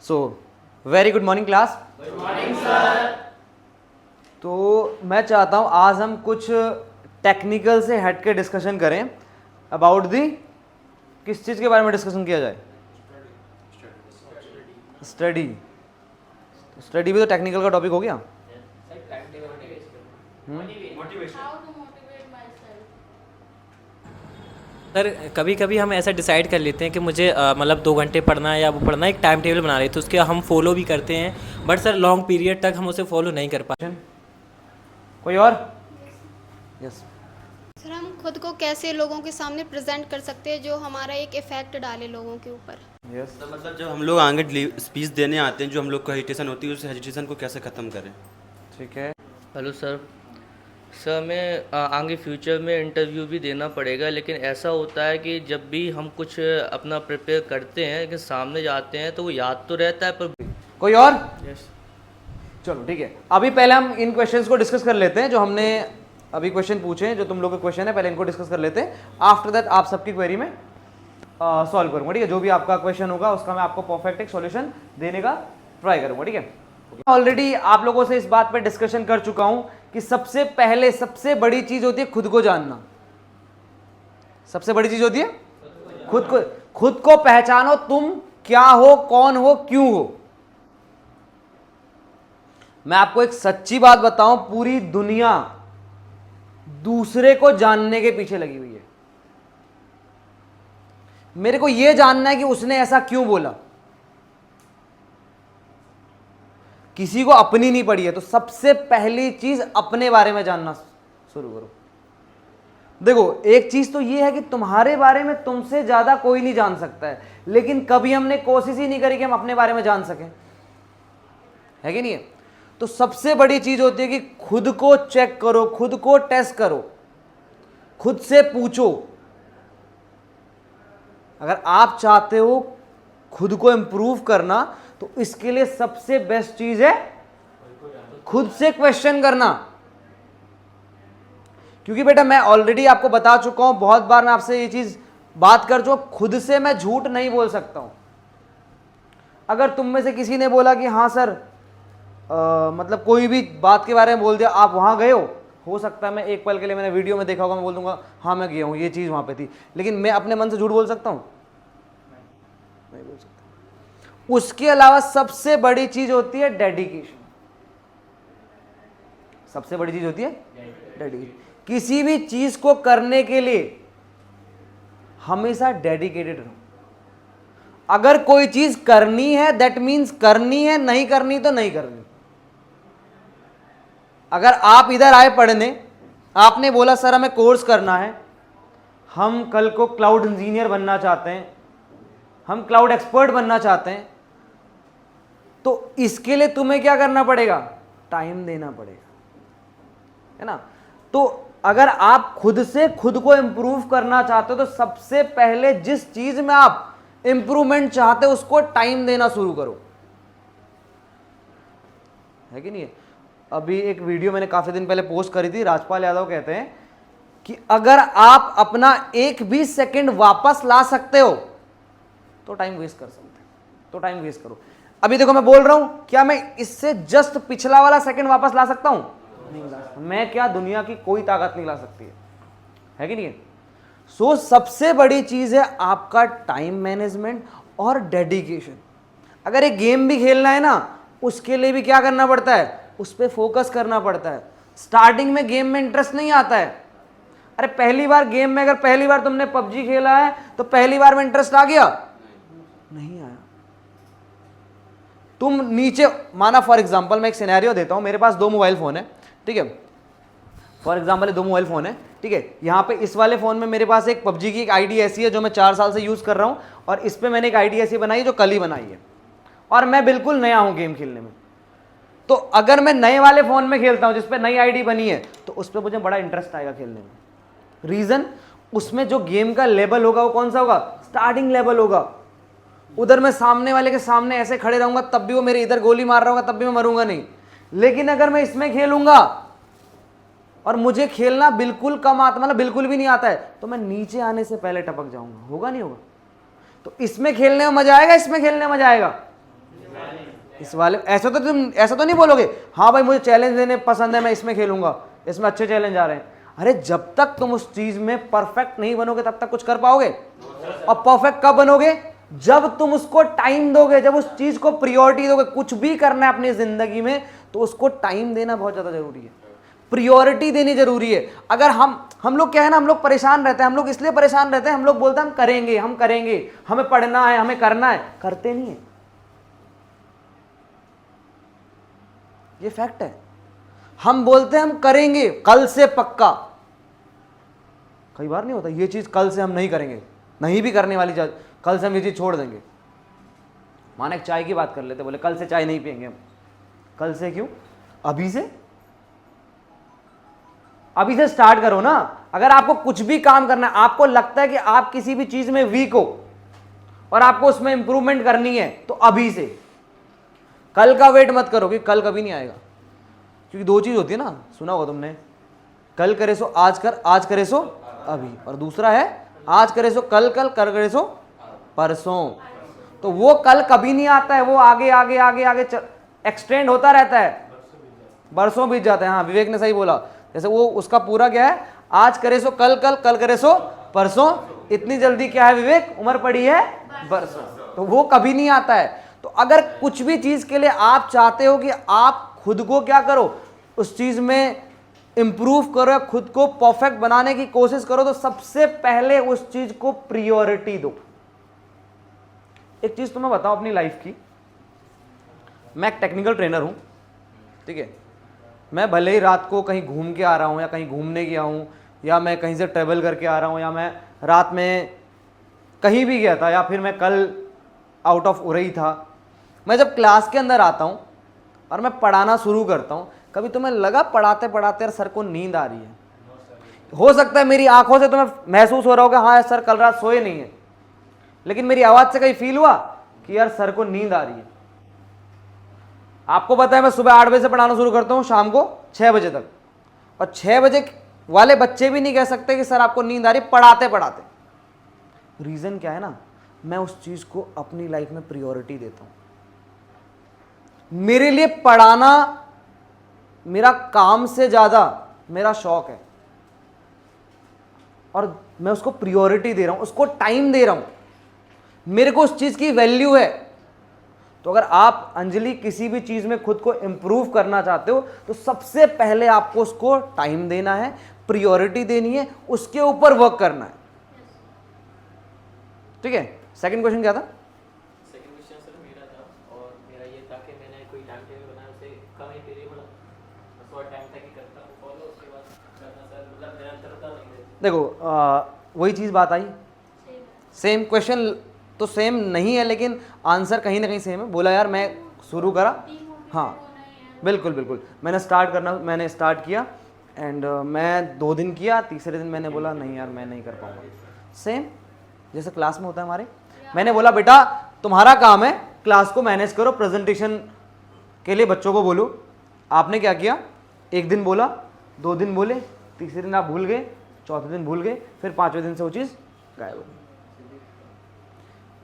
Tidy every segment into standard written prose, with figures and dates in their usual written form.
So very good morning class. Good morning sir. तो मैं चाहता हूँ आज हम कुछ टेक्निकल से हट के डिस्कशन करें अबाउट दी, किस चीज़ के बारे में डिस्कशन किया जाए? स्टडी। स्टडी भी तो टेक्निकल का टॉपिक हो गया। सर कभी कभी हम ऐसा डिसाइड कर लेते हैं कि मुझे मतलब 2 घंटे पढ़ना है या वो पढ़ना है, एक टाइम टेबल बना लेते हैं, उसके हम फॉलो भी करते हैं, बट सर लॉन्ग पीरियड तक हम उसे फॉलो नहीं कर पाते। कोई और? यस। सर हम खुद को कैसे लोगों के सामने प्रेजेंट कर सकते हैं जो हमारा एक इफेक्ट डाले लोगों के ऊपर? यस। तो मतलब जब हम लोग आगे स्पीच देने आते हैं, जो हम लोग को हेजिटेशन होती है, उस हेजिटेशन को कैसे ख़त्म करें? ठीक है। Hello sir. सर हमें आगे फ्यूचर में इंटरव्यू भी देना पड़ेगा, लेकिन ऐसा होता है कि जब भी हम कुछ अपना प्रिपेयर करते हैं लेकिन सामने जाते हैं तो वो याद तो रहता है पर कोई और? यस। चलो ठीक है, अभी पहले हम इन क्वेश्चंस को डिस्कस कर लेते हैं जो हमने अभी क्वेश्चन पूछे हैं, जो तुम लोग के क्वेश्चन है, पहले इनको डिस्कस कर लेते हैं। आफ्टर दैट आप सबकी क्वेरी में सॉल्व करूंगा, ठीक है? जो भी आपका क्वेश्चन होगा उसका मैं आपको परफेक्ट एक सॉल्यूशन देने का ट्राई करूंगा, ठीक है? ऑलरेडी आप लोगों से इस बात पे डिस्कशन कर चुका हूं कि सबसे पहले सबसे बड़ी चीज होती है खुद को जानना। सबसे बड़ी चीज होती है खुद को पहचानो, तुम क्या हो, कौन हो, क्यों हो। मैं आपको एक सच्ची बात बताऊं, पूरी दुनिया दूसरे को जानने के पीछे लगी हुई है। मेरे को यह जानना है कि उसने ऐसा क्यों बोला। किसी को अपनी नहीं पड़ी है, तो सबसे पहली चीज अपने बारे में जानना शुरू करो। देखो, एक चीज तो यह है कि तुम्हारे बारे में तुमसे ज्यादा कोई नहीं जान सकता है, लेकिन कभी हमने कोशिश ही नहीं करी कि हम अपने बारे में जान सकें, है कि नहीं है? तो सबसे बड़ी चीज होती है कि खुद को चेक करो, खुद को टेस्ट करो, खुद से पूछो। अगर आप चाहते हो खुद को इंप्रूव करना, तो इसके लिए सबसे बेस्ट चीज है खुद से क्वेश्चन करना। क्योंकि बेटा मैं ऑलरेडी आपको बता चुका हूं, बहुत बार मैं आपसे ये चीज बात कर चुका हूं, खुद से मैं झूठ नहीं बोल सकता हूं। अगर तुम में से किसी ने बोला कि हाँ सर मतलब कोई भी बात के बारे में बोल दिया, आप वहां गए हो सकता है मैं एक पल के लिए मैंने वीडियो में देखा होगा, मैं बोल दूंगा हाँ मैं गया हूं, ये चीज वहां पे थी, लेकिन मैं अपने मन से झूठ बोल सकता हूं? नहीं बोल सकता। उसके अलावा सबसे बड़ी चीज होती है डेडिकेशन। सबसे बड़ी चीज होती है डेडिकेशन। किसी भी चीज को करने के लिए हमेशा डेडिकेटेड रहो। अगर कोई चीज करनी है दैट मीन्स करनी है, नहीं करनी तो नहीं करनी। अगर आप इधर आए पढ़ने, आपने बोला सर हमें कोर्स करना है, हम कल को क्लाउड इंजीनियर बनना चाहते हैं, हम क्लाउड एक्सपर्ट बनना चाहते हैं, तो इसके लिए तुम्हें क्या करना पड़ेगा? टाइम देना पड़ेगा, है ना? तो अगर आप खुद से खुद को इंप्रूव करना चाहते हो, तो सबसे पहले जिस चीज में आप इंप्रूवमेंट चाहते हो उसको टाइम देना शुरू करो, है कि नहीं? अभी एक वीडियो मैंने काफी दिन पहले पोस्ट करी थी, राजपाल यादव कहते हैं कि अगर आप अपना एक भी सेकंड वापस ला सकते हो तो टाइम वेस्ट कर सकते हो, तो टाइम वेस्ट करो। अभी देखो मैं बोल रहा हूं, क्या मैं इससे जस्ट पिछला वाला सेकंड वापस ला सकता हूं? नहीं ला सकता। मैं क्या, दुनिया की कोई ताकत नहीं ला सकती है कि नहीं? सो सबसे बड़ी चीज है आपका टाइम मैनेजमेंट और डेडिकेशन। अगर एक गेम भी खेलना है ना, उसके लिए भी क्या करना पड़ता है? उस पर फोकस करना पड़ता है। स्टार्टिंग में गेम में इंटरेस्ट नहीं आता है। अरे पहली बार गेम में, अगर पहली बार तुमने पबजी खेला है तो पहली बार में इंटरेस्ट आ गया? नहीं आया। तुम नीचे, माना फॉर एग्जांपल मैं एक सिनेरियो देता हूं, मेरे पास 2 मोबाइल फोन है, ठीक है? फॉर एग्जांपल 2 मोबाइल फोन है, ठीक है? यहां पे इस वाले फोन में मेरे पास एक पबजी की एक आईडी ऐसी है जो मैं 4 साल से यूज कर रहा हूं, और इस पे मैंने एक आईडी ऐसी बनाई जो कल ही बनाई है, और मैं बिल्कुल नया हूं गेम खेलने में। तो अगर मैं नए वाले फोन में खेलता हूं जिसपे नई आईडी बनी है, तो उस पर मुझे बड़ा इंटरेस्ट आएगा खेलने में। रीजन, उसमें जो गेम का लेवल होगा वो कौन सा होगा? स्टार्टिंग लेवल होगा। उधर मैं सामने वाले के सामने ऐसे खड़े रहूंगा तब भी वो मेरे इधर गोली मार रहा होगा, तब भी मैं मरूंगा नहीं। लेकिन अगर मैं इसमें खेलूंगा और मुझे खेलना बिल्कुल कम आता, मतलब बिल्कुल भी नहीं आता है, तो मैं नीचे आने से पहले टपक जाऊंगा। होगा नहीं होगा? तो इसमें खेलने में मजा आएगा, इसमें खेलने में मजा आएगा? इस वाले ऐसा तो तुम ऐसा तो नहीं बोलोगे हाँ भाई मुझे चैलेंज देने पसंद है, मैं इसमें खेलूंगा, इसमें अच्छे चैलेंज आ रहे हैं। अरे जब तक तुम उस चीज में परफेक्ट नहीं बनोगे तब तक कुछ कर पाओगे। और परफेक्ट कब बनोगे? जब तुम उसको टाइम दोगे, जब उस चीज को प्रायोरिटी दोगे। कुछ भी करना है अपनी जिंदगी में तो उसको टाइम देना बहुत ज्यादा जरूरी है, प्रायोरिटी देनी जरूरी है। अगर हम लोग क्या है ना, हम लोग परेशान रहते हैं। हम लोग इसलिए परेशान रहते हैं, हम लोग बोलते हैं हम करेंगे, हमें पढ़ना है, हमें करना है, करते नहीं है। ये फैक्ट है। हम बोलते हैं हम करेंगे कल से पक्का, कई बार नहीं होता ये चीज कल से हम नहीं करेंगे, नहीं भी करने वाली चीज, कल से हम ये चीज छोड़ देंगे। माने एक चाय की बात कर लेते, बोले कल से चाय नहीं पियेंगे हम। कल से क्यों? अभी से, अभी से स्टार्ट करो ना। अगर आपको कुछ भी काम करना है, आपको लगता है कि आप किसी भी चीज में वीक हो और आपको उसमें इंप्रूवमेंट करनी है, तो अभी से, कल का वेट मत करो कि कल कभी नहीं आएगा। क्योंकि दो चीज होती है ना, सुना होगा तुमने, कल करे सो आज कर, आज करे सो अभी, और दूसरा है आज करे सो कल, कल कर करे सो परसों। तो वो कल कभी नहीं आता है, वो आगे आगे आगे आगे एक्सटेंड होता रहता है, बरसों बीत जाते हैं। हाँ विवेक ने सही बोला, जैसे वो उसका पूरा क्या है, आज करे सो कल, कल कल करे सो परसों। इतनी जल्दी क्या है विवेक, उम्र पड़ी है बरसों, तो वो कभी नहीं आता है। तो अगर कुछ भी चीज के लिए आप चाहते हो कि आप खुद को क्या करो, उस चीज में इंप्रूव करो, खुद को परफेक्ट बनाने की कोशिश करो, तो सबसे पहले उस चीज को प्रायोरिटी दो। एक चीज तुम्हें बताओ अपनी लाइफ की, मैं एक टेक्निकल ट्रेनर हूं, ठीक है। मैं भले ही रात को कहीं घूम के आ रहा हूं या कहीं घूमने गया हूं, या मैं कहीं से ट्रेवल करके आ रहा हूं, या मैं रात में कहीं भी गया था, या फिर मैं कल आउट ऑफ उरई था, मैं जब क्लास के अंदर आता हूं और मैं पढ़ाना शुरू करता हूं, कभी तुम्हें लगा पढ़ाते पढ़ाते यार सर को नींद आ रही है? हो सकता है मेरी आंखों से तुम्हें महसूस हो रहा होगा हाँ सर कल रात सोए नहीं है, लेकिन मेरी आवाज से कहीं फील हुआ कि यार सर को नींद आ रही है? आपको पता है मैं सुबह 8 बजे से पढ़ाना शुरू करता हूं, शाम को 6 बजे तक, और 6 बजे वाले बच्चे भी नहीं कह सकते कि सर आपको नींद आ रही, पढ़ाते पढ़ाते। रीजन क्या है ना, मैं उस चीज को अपनी लाइफ में प्रायोरिटी देता हूं। मेरे लिए पढ़ाना मेरा काम से ज्यादा मेरा शौक है, और मैं उसको प्रायोरिटी दे रहा हूं, उसको टाइम दे रहा हूं, मेरे को उस चीज की वैल्यू है। तो अगर आप अंजलि किसी भी चीज में खुद को इंप्रूव करना चाहते हो, तो सबसे पहले आपको उसको टाइम देना है, प्रायोरिटी देनी है, उसके ऊपर वर्क करना है, ठीक है। सेकंड क्वेश्चन क्या था? सेकंड क्वेश्चन सर मेरा था, और मेरा ये था कि मैंने कोई टाइम टेबल बनाया, उसे कम ही पीरियड में शॉर्ट टाइम तक ही करता हूँ फॉलो, उसके बाद करना सर मतलब निरंतरता नहीं है। देखो वही चीज बात आई, सेम क्वेश्चन तो सेम नहीं है, लेकिन आंसर कहीं ना कहीं सेम है। बोला यार मैं शुरू करा, हाँ बिल्कुल बिल्कुल, मैंने स्टार्ट किया, एंड मैं 2 दिन किया, तीसरे दिन मैंने बोला नहीं यार मैं नहीं कर पाऊंगा। सेम जैसे क्लास में होता है हमारे, मैंने बोला बेटा तुम्हारा काम है क्लास को मैनेज करो, प्रेजेंटेशन के लिए बच्चों को बोलो। आपने क्या किया, 1 दिन बोला, 2 दिन बोले, तीसरे दिन आप भूल गए, चौथे दिन भूल गए, फिर 5वें दिन से वो चीज़ गायब हो गई।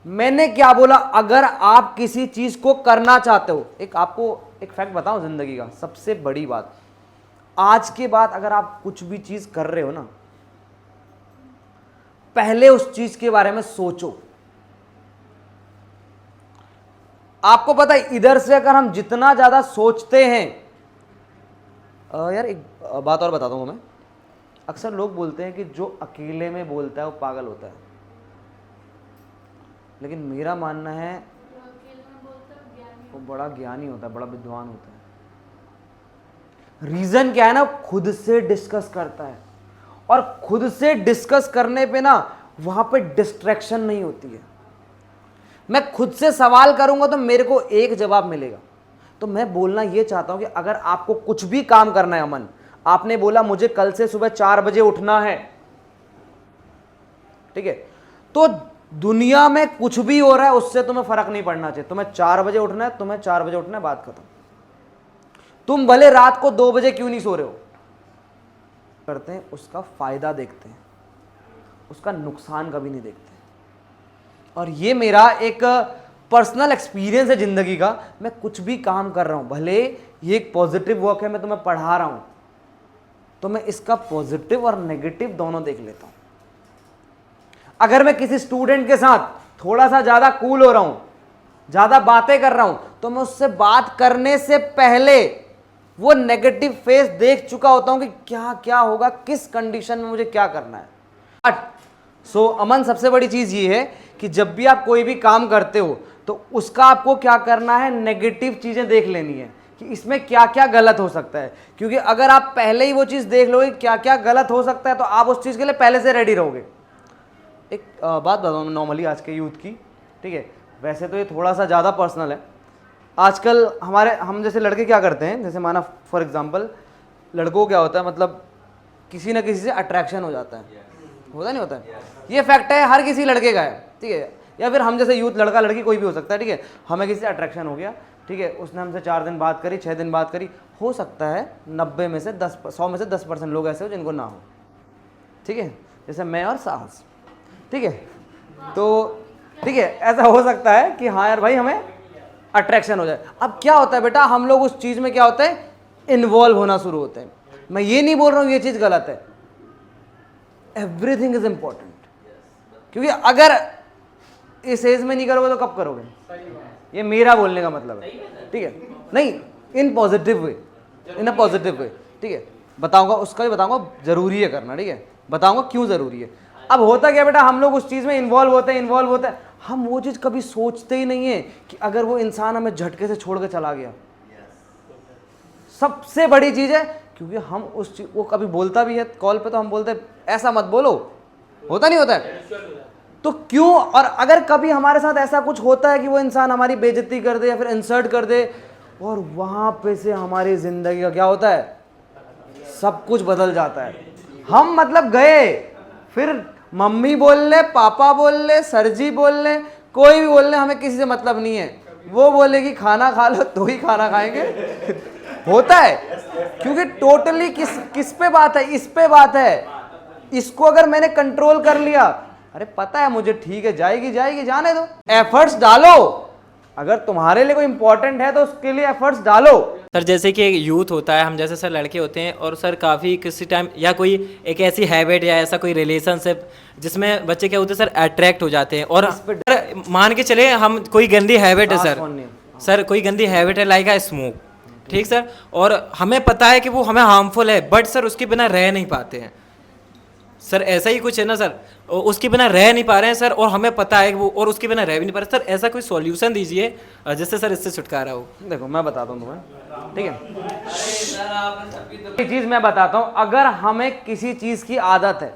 मैंने क्या बोला, अगर आप किसी चीज़ को करना चाहते हो, एक आपको एक फैक्ट बताऊं जिंदगी का, सबसे बड़ी बात, आज के बाद अगर आप कुछ भी चीज़ कर रहे हो ना, पहले उस चीज के बारे में सोचो। आपको पता है इधर से अगर हम जितना ज्यादा सोचते हैं, यार एक बात और बताता हूं मैं, अक्सर लोग बोलते हैं कि जो अकेले में बोलता है वो पागल होता है, लेकिन मेरा मानना है वो बड़ा ज्ञानी होता है, बड़ा विद्वान होता है। रीजन क्या है ना, खुद से डिस्कस करता है, और खुद से डिस्कस करने पे ना वहां पे डिस्ट्रैक्शन नहीं होती है। मैं खुद से सवाल करूंगा तो मेरे को एक जवाब मिलेगा। तो मैं बोलना ये चाहता हूं कि अगर आपको कुछ भी काम करना है, अमन आपने बोला मुझे कल से सुबह 4 बजे उठना है, ठीक है, तो दुनिया में कुछ भी हो रहा है उससे तुम्हें फर्क नहीं पड़ना चाहिए। तुम्हें 4 बजे उठना है, तुम्हें 4 बजे उठना है, बात खत्म। तुम भले रात को 2 बजे क्यों नहीं सो रहे हो, करते हैं उसका फायदा देखते हैं, उसका नुकसान कभी नहीं देखते। और ये मेरा एक पर्सनल एक्सपीरियंस है ज़िंदगी का। मैं कुछ भी काम कर रहा हूँ, भले ये एक पॉजिटिव वर्क है, मैं तुम्हें पढ़ा रहा हूँ, तो मैं इसका पॉजिटिव और नेगेटिव दोनों देख लेता हूँ। अगर मैं किसी स्टूडेंट के साथ थोड़ा सा ज़्यादा कूल हो रहा हूँ, ज़्यादा बातें कर रहा हूँ, तो मैं उससे बात करने से पहले वो नेगेटिव फेस देख चुका होता हूँ कि क्या क्या होगा, किस कंडीशन में मुझे क्या करना है। सो अमन, सबसे बड़ी चीज़ ये है कि जब भी आप कोई भी काम करते हो तो उसका आपको क्या करना है, नेगेटिव चीज़ें देख लेनी है कि इसमें क्या क्या गलत हो सकता है। क्योंकि अगर आप पहले ही वो चीज़ देख लोगे क्या क्या गलत हो सकता है, तो आप उस चीज़ के लिए पहले से रेडी रहोगे। एक बात बताऊँ नॉर्मली आज के यूथ की, ठीक है, वैसे तो ये थोड़ा सा ज़्यादा पर्सनल है। आजकल हम जैसे लड़के क्या करते हैं, जैसे माना फॉर एग्जांपल लड़कों को क्या होता है, मतलब किसी ना किसी से अट्रैक्शन हो जाता है, होता नहीं होता है, ये फैक्ट है, हर किसी लड़के का है, ठीक है। या फिर हम जैसे यूथ, लड़का लड़की कोई भी हो सकता है, ठीक है, हमें किसी से अट्रैक्शन हो गया, ठीक है, उसने हमसे 4 दिन बात करी, 6 दिन बात करी, हो सकता है 100 में से 10% लोग ऐसे हो जिनको ना हो, ठीक है, जैसे मैं और साहस, ठीक है। तो ठीक है, ऐसा हो सकता है कि हाँ यार भाई हमें अट्रैक्शन हो जाए। अब क्या होता है बेटा, हम लोग उस चीज़ में क्या होता है, इन्वॉल्व होना शुरू होते हैं। मैं ये नहीं बोल रहा हूँ ये चीज़ गलत है, एवरीथिंग इज इंपॉर्टेंट, क्योंकि अगर इस एज में नहीं करोगे तो कब करोगे, ये मेरा बोलने का मतलब है, ठीक है। नहीं, in positive way, in a positive way, ठीक है, बताऊंगा, उसका भी बताऊंगा, जरूरी है करना, ठीक है, बताऊंगा क्यों जरूरी है। अब होता क्या बेटा, हम लोग उस चीज़ में इन्वॉल्व होते हैं, हम वो चीज़ कभी सोचते ही नहीं है कि अगर वो इंसान हमें झटके से छोड़ के चला गया, सबसे बड़ी चीज़ है, क्योंकि हम उस चीज, वो कभी बोलता भी है कॉल पे तो हम बोलते हैं ऐसा मत बोलो, होता नहीं होता है, तो क्यों। और अगर कभी हमारे साथ ऐसा कुछ होता है कि वो इंसान हमारी बेइज्जती कर दे या फिर इंसल्ट कर दे, और वहां पे से हमारी जिंदगी का क्या होता है, सब कुछ बदल जाता है। हम मतलब गए, फिर मम्मी बोल ले, पापा बोल ले, सर जी बोल ले, कोई भी बोल ले, हमें किसी से मतलब नहीं है। वो बोलेगी खाना खा लो तो ही खाना खाएंगे होता है, क्योंकि टोटली किस पे बात है, इस पे बात है। इसको अगर मैंने कंट्रोल कर लिया, अरे पता है मुझे, ठीक है, जाएगी जाने दो, एफर्ट्स डालो, अगर तुम्हारे लिए कोई इंपॉर्टेंट है तो उसके लिए एफर्ट्स डालो। सर जैसे कि यूथ होता है, हम जैसे सर लड़के होते हैं, और सर काफ़ी किसी टाइम या कोई एक ऐसी हैबिट या ऐसा कोई रिलेशनशिप जिसमें बच्चे क्या होते हैं सर, अट्रैक्ट हो जाते हैं। और मान के चले हम कोई गंदी हैबिट है सर कोई गंदी हैबिट है लाइक स्मोक, ठीक सर, और हमें पता है कि वो हमें हार्मफुल है, बट सर उसके बिना रह नहीं पाते हैं सर, ऐसा ही कुछ है ना सर, उसके बिना रह नहीं पा रहे हैं सर, और हमें पता है कि वो, और उसके बिना रह भी नहीं पा रहे सर, ऐसा कोई सॉल्यूशन दीजिए जिससे सर इससे छुटकारा हो। देखो मैं बताता हूँ तुम्हें, ठीक है, ये चीज़ मैं बताता हूँ। अगर हमें किसी चीज़ की आदत है,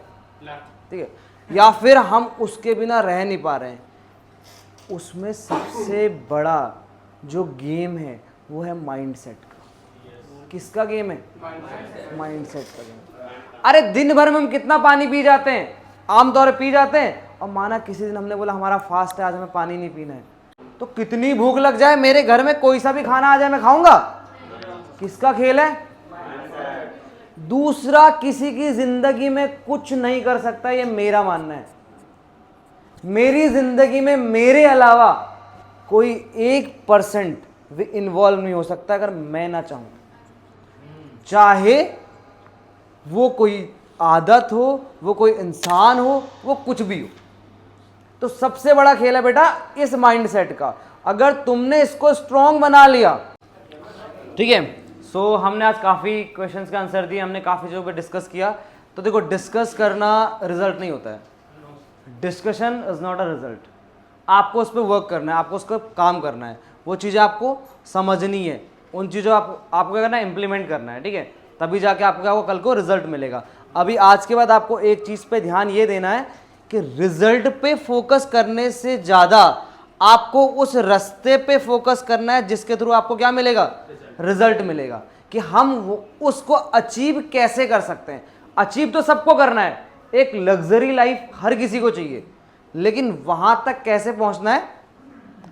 ठीक है, या फिर हम उसके बिना रह नहीं पा रहे हैं, उसमें सबसे बड़ा जो गेम है वो है माइंडसेट का। किसका गेम है, माइंडसेट का गेम। अरे दिन भर में हम कितना पानी पी जाते हैं, आमतौर पे पी जाते हैं, और माना किसी दिन हमने बोला हमारा फास्ट है, आज हमें पानी नहीं पीना है, तो कितनी भूख लग जाए, मेरे घर में कोई सा भी खाना आ जाए मैं खाऊंगा। किसका खेल है, दूसरा किसी की जिंदगी में कुछ नहीं कर सकता, ये मेरा मानना है। मेरी जिंदगी में मेरे अलावा कोई 1% भी इन्वॉल्व नहीं हो सकता अगर मैं ना चाहूं, चाहे वो कोई आदत हो, वो कोई इंसान हो, वो कुछ भी हो। तो सबसे बड़ा खेल है बेटा इस माइंडसेट का। अगर तुमने इसको स्ट्रॉन्ग बना लिया, ठीक है। सो हमने आज काफ़ी क्वेश्चंस का आंसर दिए, हमने काफ़ी चीज़ों पे डिस्कस किया। तो देखो, डिस्कस करना रिजल्ट नहीं होता है, discussion is not a result. आपको उस पर वर्क करना है, आपको उस पर काम करना है, वो चीज़ें आपको समझनी है, उन चीज़ों आपको क्या करना है, इम्प्लीमेंट करना है, ठीक है, तभी जाके आपको क्या होगा, कल को रिजल्ट मिलेगा। अभी आज के बाद आपको एक चीज़ पे ध्यान ये देना है कि रिजल्ट पे फोकस करने से ज़्यादा आपको उस रास्ते पे फोकस करना है जिसके थ्रू आपको क्या मिलेगा, रिजल्ट मिलेगा, कि हम उसको अचीव कैसे कर सकते हैं। अचीव तो सबको करना है, एक लग्जरी लाइफ हर किसी को चाहिए, लेकिन वहाँ तक कैसे पहुँचना है,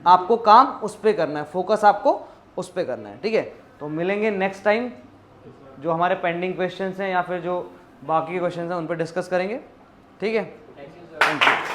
आपको काम उस पर करना है, फोकस आपको उस पर करना है, ठीक है। तो मिलेंगे नेक्स्ट टाइम, जो हमारे पेंडिंग क्वेश्चंस हैं या फिर जो बाकी क्वेश्चंस हैं उन पर डिस्कस करेंगे, ठीक है। Thank you.